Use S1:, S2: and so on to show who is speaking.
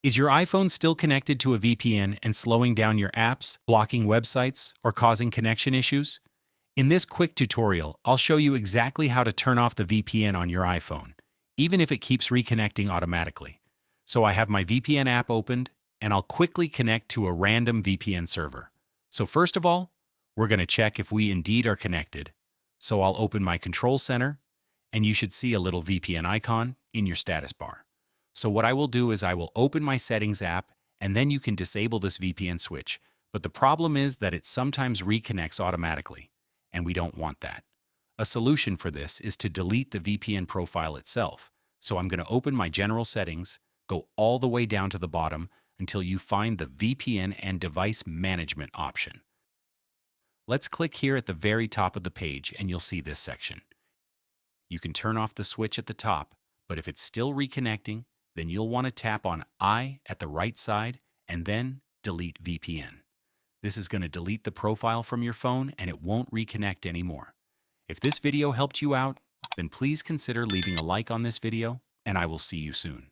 S1: Is your iPhone still connected to a VPN and slowing down your apps, blocking websites, or causing connection issues? In this quick tutorial, I'll show you exactly how to turn off the VPN on your iPhone, even if it keeps reconnecting automatically. So I have my VPN app opened, and I'll quickly connect to a random VPN server. So first of all, we're going to check if we indeed are connected. So I'll open my control center, and you should see a little VPN icon in your status bar. So what I will do is I will open my settings app, and then you can disable this VPN switch. But the problem is that it sometimes reconnects automatically, and we don't want that. A solution for this is to delete the VPN profile itself. So I'm going to open my general settings, go all the way down to the bottom until you find the VPN and device management option. Let's click here at the very top of the page and you'll see this section. You can turn off the switch at the top, but if it's still reconnecting, then you'll want to tap on I at the right side and then delete VPN. This is going to delete the profile from your phone and it won't reconnect anymore. If this video helped you out, then please consider leaving a like on this video, and I will see you soon.